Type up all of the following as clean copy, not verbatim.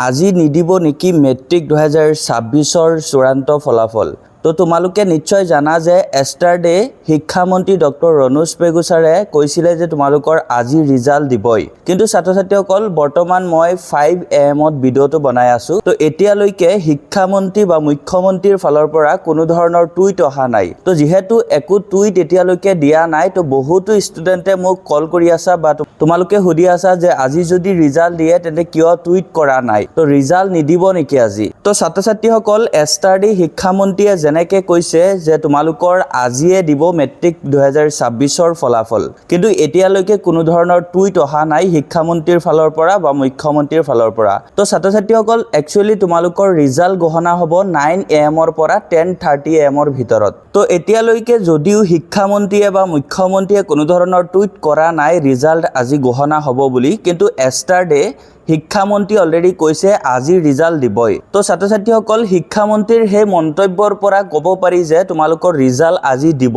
আজি নিদিব নেকি মেট্ৰিক 2026 চূড়ান্ত ফলাফল। তো তোমালোকে নিশ্চয় জানা যে এষ্টাৰডে শিক্ষামন্ত্ৰী ডক্টৰ ৰণোজ পেগু ছাৰে কৈছিলে যে তোমালোকৰ আজি ৰিজাল্ট দিবই, কিন্তু ছাত্ৰ ছাত্ৰীসকল বৰ্তমান মই 5 AM ভিডিঅ'টো বনাই আছো। তো এতিয়ালৈকে শিক্ষামন্ত্ৰী বা মুখ্যমন্ত্ৰীৰ ফালৰ পৰা কোনো ধৰণৰ টুইট অহা নাই। তো যেহেতু একো টুইট এতিয়ালৈকে দিয়া নাই, তো বহুতো ষ্টুডেণ্টে মোক কল কৰি আছা বা তোমালোকে সুধি আছা যে আজি যদি ৰিজাল্ট দিয়ে তেন্তে কিয় টুইট কৰা নাই, তো ৰিজাল্ট নিদিব নেকি আজি। তো ছাত্ৰ ছাত্ৰীসকল এষ্টাৰডে শিক্ষামন্ত্ৰীয়ে যেনেকৈ কৈছে যে তোমালোকৰ আজিয়ে দিব মেট্ৰিক 2026 ফলাফল, কিন্তু এতিয়ালৈকে কোনো ধৰণৰ টুইট অহা নাই শিক্ষামন্ত্ৰীৰ ফালৰ পৰা বা মুখ্যমন্ত্ৰীৰ ফালৰ পৰা। তো ছাত্ৰ ছাত্ৰীসকল একচুৱেলি তোমালোকৰ ৰিজাল্ট গহনা হ'ব 9 AM পৰা 10:30 AM ভিতৰত। তো এতিয়ালৈকে যদিও শিক্ষামন্ত্ৰীয়ে বা মুখ্যমন্ত্ৰীয়ে কোনো ধৰণৰ টুইট কৰা নাই ৰিজাল্ট আজি গহনা হ'ব বুলি, কিন্তু এষ্টাৰডে শিক্ষামন্ত্ৰী অলৰেডি কৈছে আজি ৰিজাল্ট দিবই। তো ছাত্ৰ ছাত্ৰীসকল শিক্ষামন্ত্ৰীৰ সেই মন্তব্যৰ পৰা ক'ব পাৰি যে তোমালোকৰ ৰিজাল্ট আজি দিব।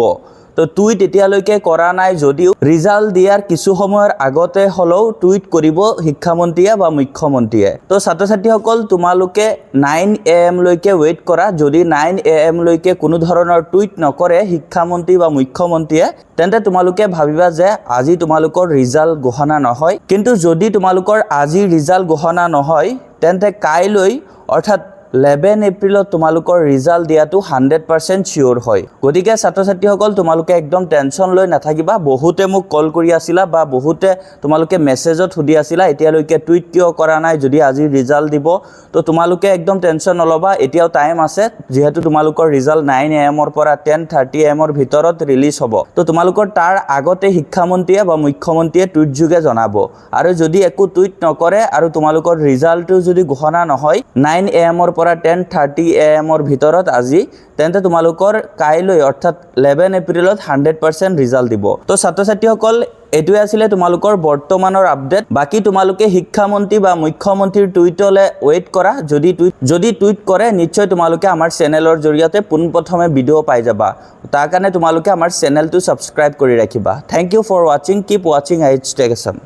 তো টুইট এতিয়ালৈকে কৰা নাই যদিও ৰিজাল্ট দিয়াৰ কিছু সময়ৰ আগতে হ'লেও টুইট কৰিব শিক্ষামন্ত্ৰীয়ে বা মুখ্যমন্ত্ৰীয়ে। তো ছাত্ৰ ছাত্ৰীসকল তোমালোকে 9 AM লৈকে ৱেইট কৰা। যদি 9 AM লৈকে কোনো ধৰণৰ টুইট নকৰে শিক্ষামন্ত্ৰী বা মুখ্যমন্ত্ৰীয়ে, তেন্তে তোমালোকে ভাবিবা যে আজি তোমালোকৰ ৰিজাল্ট ঘোষণা নহয়। কিন্তু যদি তোমালোকৰ আজি ৰিজাল্ট ঘোষণা নহয় তেন্তে কাইলৈ অৰ্থাৎ 11 এপ্ৰিলত তোমালোকৰ ৰিজাল্ট দিয়াটো 100% চিয়ৰ হয়। গতিকে ছাত্ৰ ছাত্ৰীসকল তোমালোকে একদম টেনশ্যন লৈ নাথাকিবা। বহুতে মোক কল কৰি আছিলা বা বহুতে তোমালোকে মেছেজত সুধি আছিলা এতিয়ালৈকে টুইট কিয় কৰা নাই যদি আজি ৰিজাল্ট দিব। তো তোমালোকে একদম টেনশ্যন নল'বা, এতিয়াও টাইম আছে, যিহেতু তোমালোকৰ ৰিজাল্ট 9 AM পৰা 10:30 AM ভিতৰত ৰিলিজ হ'ব। তো তোমালোকৰ তাৰ আগতে শিক্ষামন্ত্ৰীয়ে বা মুখ্যমন্ত্ৰীয়ে টুইট যোগে জনাব। আৰু যদি একো টুইট নকৰে আৰু তোমালোকৰ ৰিজাল্টটো যদি ঘোষণা নহয় 9 AM পৰা 10:30 AM ভিতৰত আজি, তেন্তে তোমালোকৰ কাইলৈ অৰ্থাৎ 11 এপ্ৰিলত 100% ৰিজাল্ট দিব। তো ছাত্ৰ ছাত্ৰীসকল এইটোৱে আছিলে তোমালোকৰ বৰ্তমানৰ আপডেট। বাকী তোমালোকে শিক্ষামন্ত্ৰী বা মুখ্যমন্ত্ৰীৰ টুইটলৈ ৱেইট কৰা। যদি টুইট কৰে নিশ্চয় তোমালোকে আমাৰ চেনেলৰ জৰিয়তে পোনপ্ৰথমে ভিডিঅ' পাই যাবা। তাৰ কাৰণে তোমালোকে আমাৰ চেনেলটো ছাবস্ক্ৰাইব কৰি ৰাখিবা। থেংক ইউ ফৰ ৱাচিং, কিপ ৱাচিং IHTech Assam।